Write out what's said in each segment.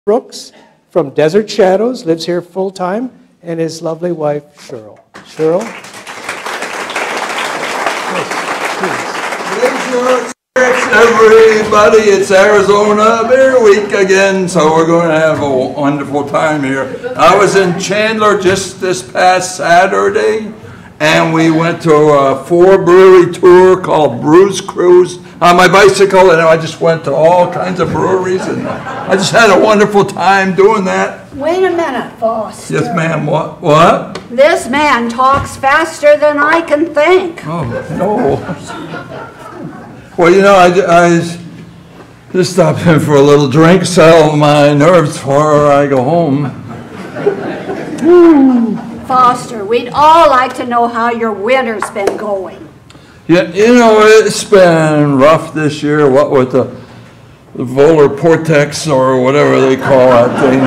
Brooks from Desert Shadows, lives here full-time, and his lovely wife, Shirl. Shirl? Yes, everybody, it's Arizona Beer Week again, so we're going to have a wonderful time here. I was in Chandler just this past Saturday, and we went to a 4-brewery tour called Brews Cruise on my bicycle, and I just went to all kinds of breweries, and I just had a wonderful time doing that. Wait a minute, Foster. Yes, ma'am. What? This man talks faster than I can think. Oh, no. Well, you know, I just stopped in for a little drink, settle my nerves before I go home. Foster, we'd all like to know how your winter's been going. Yeah, you know, it's been rough this year, what with the polar vortex or whatever they call that thing.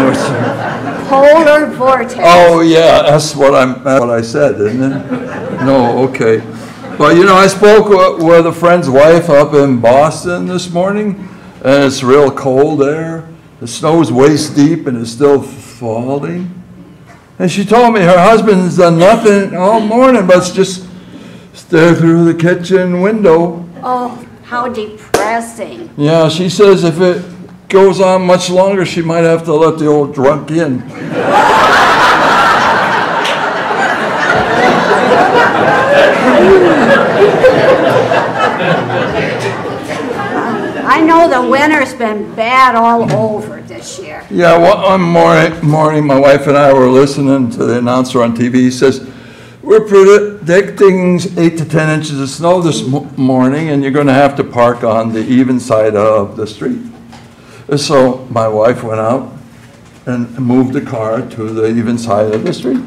Polar vortex. Oh, yeah, that's what I said, isn't it? No, okay. But, you know, I spoke with a friend's wife up in Boston this morning, and it's real cold there. The snow's waist deep and it's still falling. And she told me her husband's done nothing all morning but just stare through the kitchen window. Oh, how depressing. Yeah, she says if it goes on much longer, she might have to let the old drunk in. I know the winter's been bad all over this year. Yeah, one morning my wife and I were listening to the announcer on TV. He says, we're predicting 8 to 10 inches of snow this morning, and you're going to have to park on the even side of the street. So my wife went out and moved the car to the even side of the street.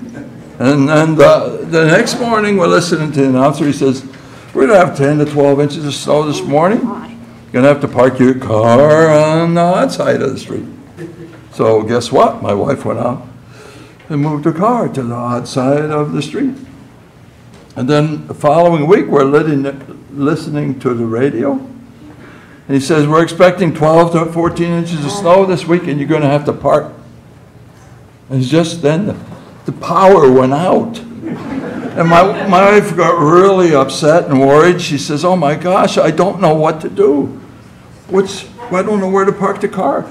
And then the next morning, we're listening to the announcer. He says, we're going to have 10 to 12 inches of snow this morning. You're going to have to park your car on the odd side of the street. So guess what? My wife went out and moved her car to the odd side of the street. And then the following week, we're listening to the radio. And he says, we're expecting 12 to 14 inches of snow this week, and you're going to have to park. And just then, the power went out. And my wife got really upset and worried. She says, oh my gosh, I don't know what to do. I don't know where to park the car.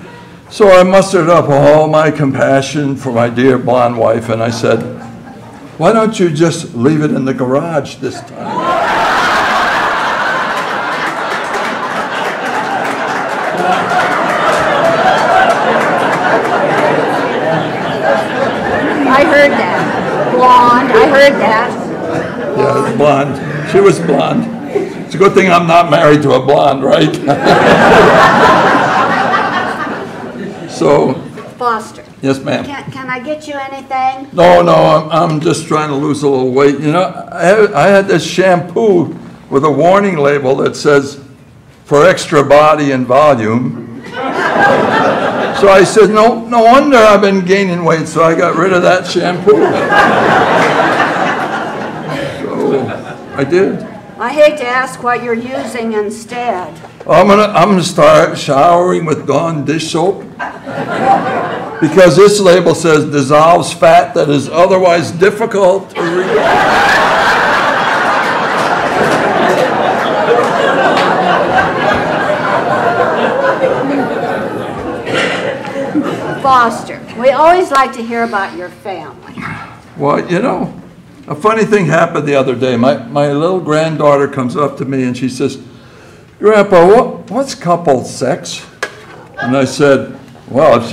So I mustered up all my compassion for my dear blonde wife, and I said, why don't you just leave it in the garage this time? I heard that. Blonde, I heard that. Yeah, blonde. She was blonde. It's a good thing I'm not married to a blonde, right? So. Foster. Yes, ma'am. Can I get you anything? No, I'm just trying to lose a little weight. You know, I had this shampoo with a warning label that says, for extra body and volume. So I said, no wonder I've been gaining weight, so I got rid of that shampoo. So I did. I hate to ask what you're using instead. I'm gonna start showering with Dawn dish soap because this label says dissolves fat that is otherwise difficult to remove. Foster, we always like to hear about your family. Well, you know, a funny thing happened the other day. My little granddaughter comes up to me and she says, Grandpa, what's couple sex? And I said, well, if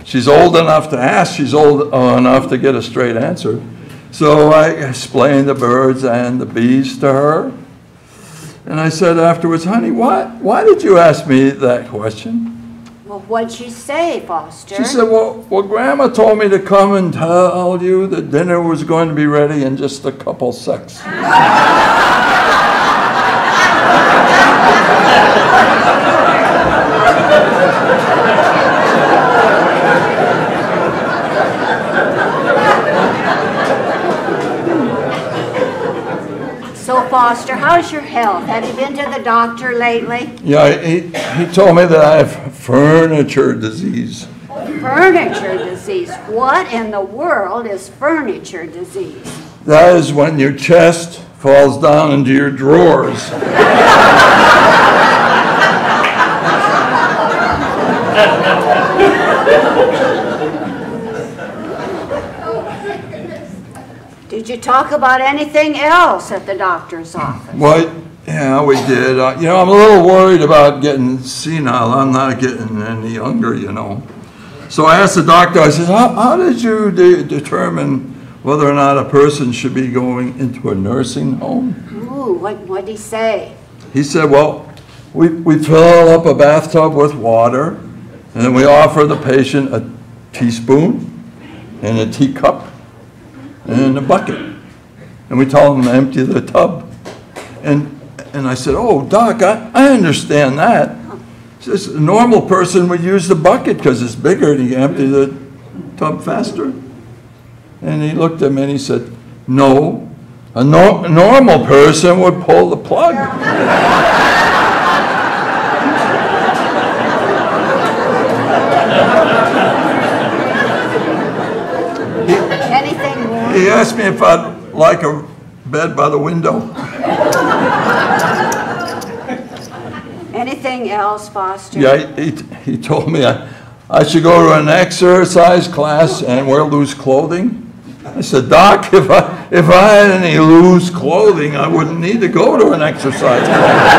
she's old enough to ask, she's old enough to get a straight answer. So I explained the birds and the bees to her. And I said afterwards, honey, why did you ask me that question? Well, what'd she say, Foster? She said, well, Grandma told me to come and tell you that dinner was going to be ready in just a couple secs. So, Foster, how's your health? Have you been to the doctor lately? Yeah, he told me that I have furniture disease. Furniture disease. What in the world is furniture disease? That is when your chest falls down into your drawers. Did you talk about anything else at the doctor's office? Well, yeah, we did. You know, I'm a little worried about getting senile. I'm not getting any younger, you know. So I asked the doctor, I said, how did you determine whether or not a person should be going into a nursing home? Ooh, what'd he say? He said, well, we fill up a bathtub with water, and then we offer the patient a teaspoon and a teacup and a bucket. And we tell them to empty the tub. And I said, oh, Doc, I understand that. He says, a normal person would use the bucket because it's bigger and you can empty the tub faster. And he looked at me and he said, no, a normal person would pull the plug. Anything more? He asked me if I'd like a bed by the window. Anything else, Foster? Yeah, he told me I should go to an exercise class and wear loose clothing. I said, Doc, if I had any loose clothing, I wouldn't need to go to an exercise class.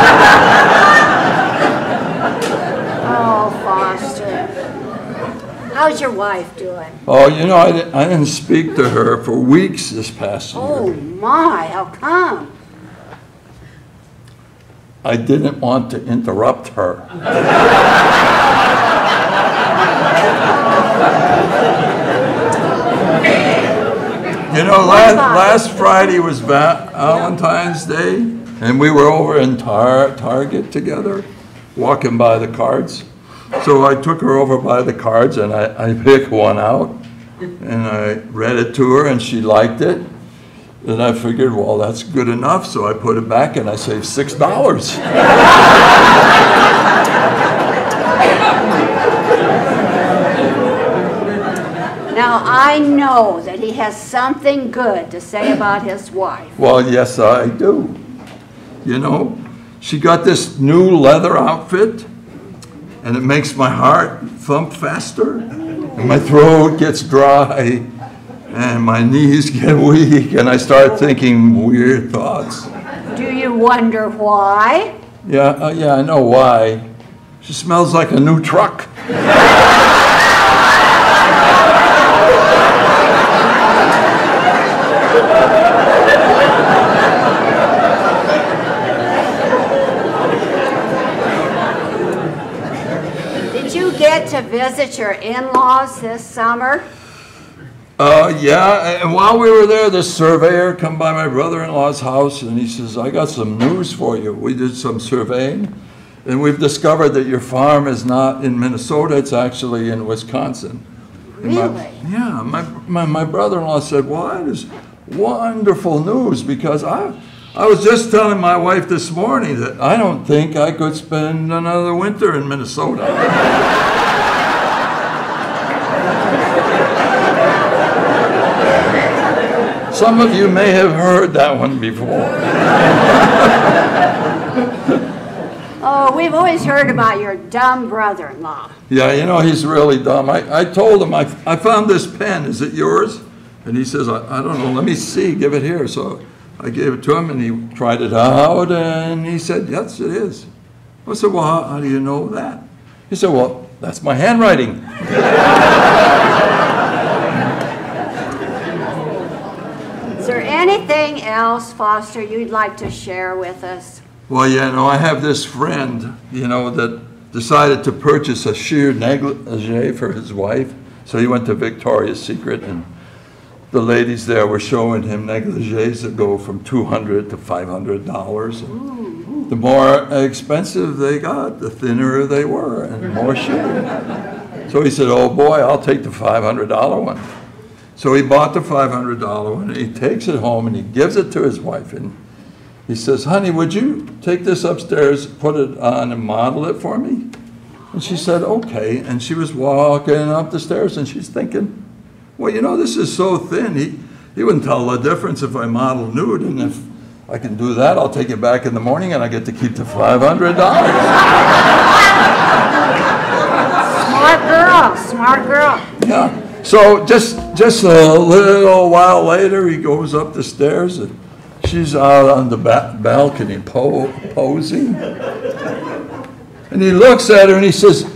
Oh, Foster. How's your wife doing? Oh, you know, I didn't speak to her for weeks this past year. Oh, my, how come? I didn't want to interrupt her. You know, last Friday was Valentine's Day, and we were over in Target together, walking by the cards. So I took her over by the cards, and I picked one out, and I read it to her, and she liked it. And I figured, well, that's good enough, so I put it back, and I saved $6. Now, I know that he has something good to say about his wife. Well, yes, I do. You know, she got this new leather outfit, and it makes my heart thump faster, and my throat gets dry, and my knees get weak, and I start thinking weird thoughts. Do you wonder why? Yeah, yeah, I know why. She smells like a new truck. Did you get to visit your in-laws this summer? Yeah, and while we were there, this surveyor come by my brother-in-law's house, and he says, I got some news for you. We did some surveying, and we've discovered that your farm is not in Minnesota, it's actually in Wisconsin. Really? Yeah, my brother-in-law said, well, that is wonderful news, because I was just telling my wife this morning that I don't think I could spend another winter in Minnesota. Some of you may have heard that one before. Oh, we've always heard about your dumb brother-in-law. Yeah, you know, he's really dumb. I told him, I found this pen. Is it yours? And he says, I don't know. Let me see. Give it here. So I gave it to him, and he tried it out, and he said, yes, it is. I said, well, how do you know that? He said, well, that's my handwriting. Is there anything else, Foster, you'd like to share with us? Well, yeah, no, I have this friend, you know, that decided to purchase a sheer negligee for his wife. So he went to Victoria's Secret, and the ladies there were showing him negligees that go from $200 to $500. The more expensive they got, the thinner they were and more sheer. So he said, oh boy, I'll take the $500 one. So he bought the $500 one, and he takes it home, and he gives it to his wife, and he says, honey, would you take this upstairs, put it on, and model it for me? And she said, okay. And she was walking up the stairs, and she's thinking, well, you know, this is so thin. He wouldn't tell the difference if I model nude, and if I can do that, I'll take it back in the morning, and I get to keep the $500. Smart girl. Yeah. So just a little while later, he goes up the stairs, and she's out on the balcony posing. And he looks at her and he says,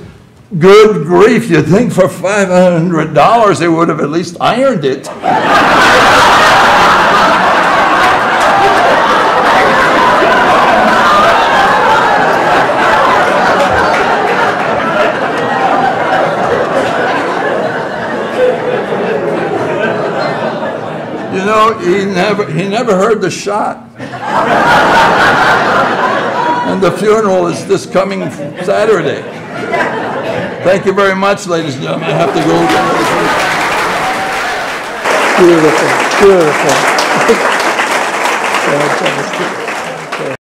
good grief, you'd think for $500 they would have at least ironed it. You know, he never heard the shot. And the funeral is this coming Saturday. Thank you very much, ladies and gentlemen. I have to go. Beautiful, beautiful.